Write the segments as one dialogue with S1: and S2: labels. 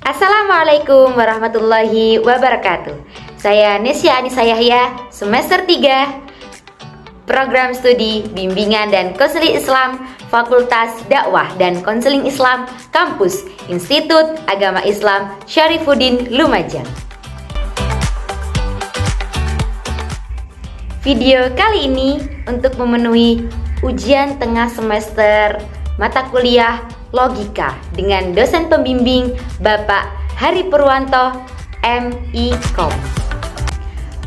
S1: Assalamualaikum warahmatullahi wabarakatuh. Saya Nesya Anissa Yahya, semester 3, Program Studi Bimbingan dan Konseling Islam, Fakultas Dakwah dan Konseling Islam, Kampus Institut Agama Islam Syarifuddin Lumajang. Video kali ini untuk memenuhi ujian tengah semester mata kuliah Logika dengan dosen pembimbing Bapak Hari Purwanto, MIKOM.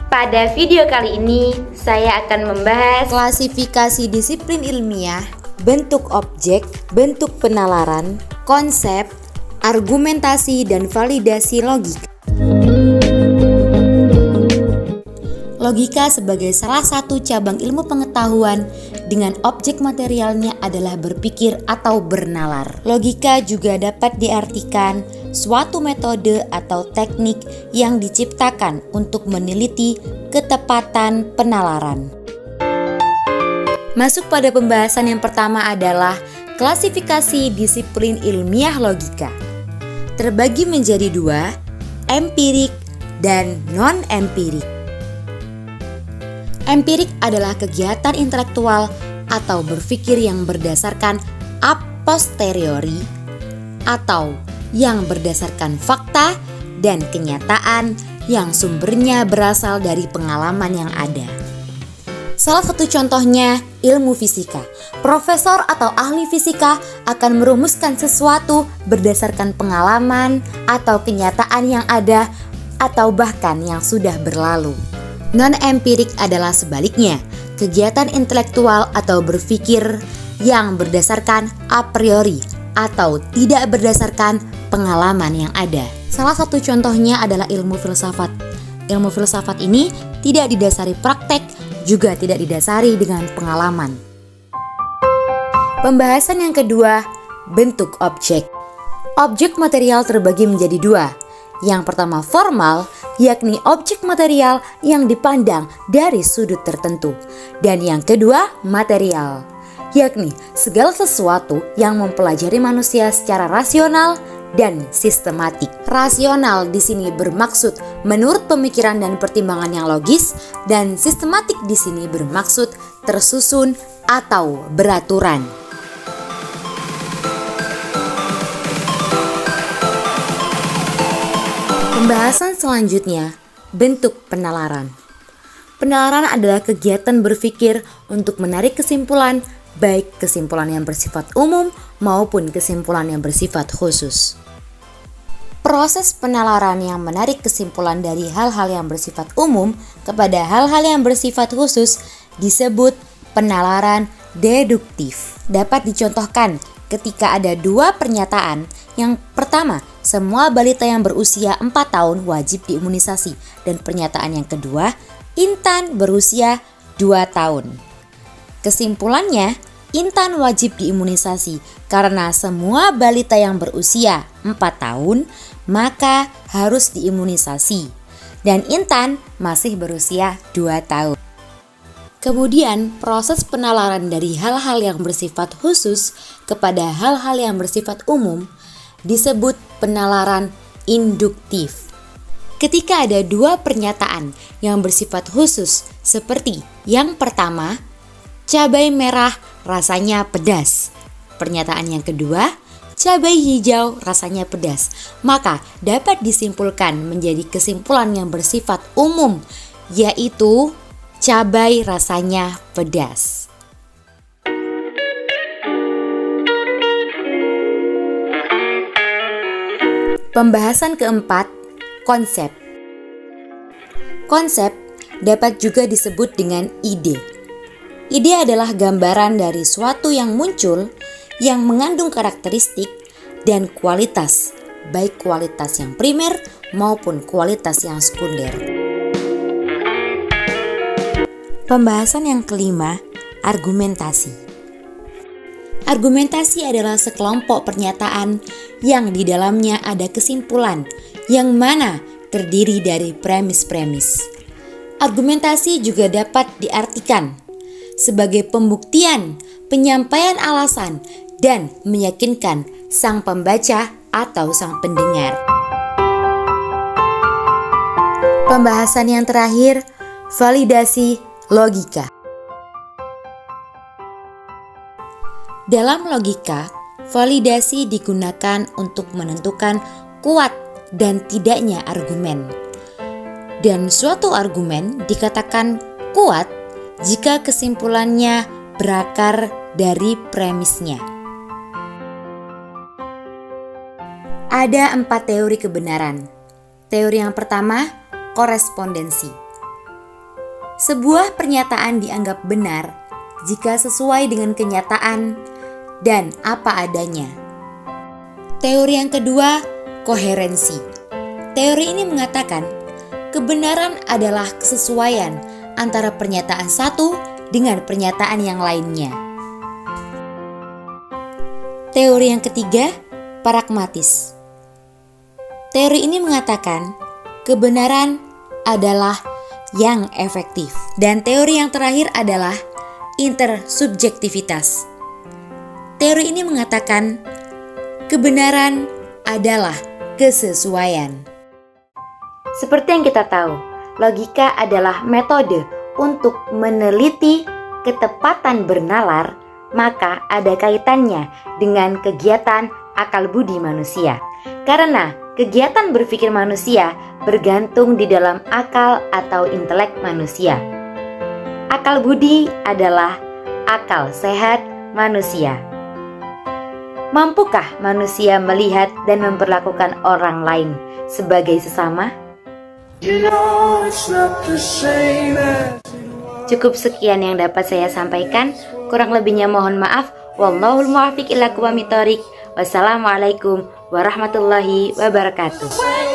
S1: Pada video kali ini saya akan membahas
S2: klasifikasi disiplin ilmiah, bentuk objek, bentuk penalaran, konsep, argumentasi, dan validasi logika. Logika sebagai salah satu cabang ilmu pengetahuan dengan objek materialnya adalah berpikir atau bernalar. Logika juga dapat diartikan suatu metode atau teknik yang diciptakan untuk meneliti ketepatan penalaran. Masuk pada pembahasan yang pertama adalah klasifikasi disiplin ilmiah logika. Terbagi menjadi dua, empirik dan non-empirik. Empirik adalah kegiatan intelektual atau berpikir yang berdasarkan a posteriori atau yang berdasarkan fakta dan kenyataan yang sumbernya berasal dari pengalaman yang ada. Salah satu contohnya ilmu fisika. Profesor atau ahli fisika akan merumuskan sesuatu berdasarkan pengalaman atau kenyataan yang ada atau bahkan yang sudah berlalu. Non-empirik adalah sebaliknya, kegiatan intelektual atau berpikir yang berdasarkan a priori atau tidak berdasarkan pengalaman yang ada. Salah satu contohnya adalah ilmu filsafat. Ilmu filsafat ini tidak didasari praktek, juga tidak didasari dengan pengalaman. Pembahasan yang kedua, bentuk objek. Objek material terbagi menjadi dua. Yang pertama formal, yakni objek material yang dipandang dari sudut tertentu. Dan yang kedua material, yakni segala sesuatu yang mempelajari manusia secara rasional dan sistematik. Rasional di sini bermaksud menurut pemikiran dan pertimbangan yang logis, dan sistematik di sini bermaksud tersusun atau beraturan. Pembahasan selanjutnya, bentuk penalaran. Penalaran adalah kegiatan berpikir untuk menarik kesimpulan, baik kesimpulan yang bersifat umum maupun kesimpulan yang bersifat khusus. Proses penalaran yang menarik kesimpulan dari hal-hal yang bersifat umum kepada hal-hal yang bersifat khusus disebut penalaran deduktif. Dapat dicontohkan ketika ada dua pernyataan. Yang pertama, semua balita yang berusia 4 tahun wajib diimunisasi. Dan pernyataan yang kedua, Intan berusia 2 tahun. Kesimpulannya, Intan wajib diimunisasi karena semua balita yang berusia 4 tahun maka harus diimunisasi. Dan Intan masih berusia 2 tahun. Kemudian proses penalaran dari hal-hal yang bersifat khusus kepada hal-hal yang bersifat umum disebut penalaran induktif. Ketika ada dua pernyataan yang bersifat khusus seperti yang pertama, cabai merah rasanya pedas. Pernyataan yang kedua, cabai hijau rasanya pedas. Maka dapat disimpulkan menjadi kesimpulan yang bersifat umum, yaitu cabai rasanya pedas. Pembahasan keempat, konsep. Konsep dapat juga disebut dengan ide. Ide adalah gambaran dari suatu yang muncul yang mengandung karakteristik dan kualitas, baik kualitas yang primer maupun kualitas yang sekunder. Pembahasan yang kelima, argumentasi. Argumentasi adalah sekelompok pernyataan yang di dalamnya ada kesimpulan yang mana terdiri dari premis-premis. Argumentasi juga dapat diartikan sebagai pembuktian, penyampaian alasan, dan meyakinkan sang pembaca atau sang pendengar. Pembahasan yang terakhir, validasi logika. Dalam logika, validasi digunakan untuk menentukan kuat dan tidaknya argumen. Dan suatu argumen dikatakan kuat jika kesimpulannya berakar dari premisnya. Ada 4 teori kebenaran. Teori yang pertama, korespondensi. Sebuah pernyataan dianggap benar jika sesuai dengan kenyataan dan apa adanya. Teori yang kedua, koherensi. Teori ini mengatakan kebenaran adalah kesesuaian antara pernyataan satu dengan pernyataan yang lainnya. Teori yang ketiga, pragmatis. Teori ini mengatakan kebenaran adalah yang efektif. Dan teori yang terakhir adalah intersubjektivitas. Teori ini mengatakan kebenaran adalah kesesuaian.
S1: Seperti yang kita tahu, logika adalah metode untuk meneliti ketepatan bernalar, maka ada kaitannya dengan kegiatan akal budi manusia. Karena kegiatan berpikir manusia bergantung di dalam akal atau intelek manusia. Akal budi adalah akal sehat manusia. Mampukah manusia melihat dan memperlakukan orang lain sebagai sesama? Cukup sekian yang dapat saya sampaikan. Kurang lebihnya mohon maaf. Wallahul muwaffiq ila aqwamit thoriq. Wassalamualaikum warahmatullahi wabarakatuh.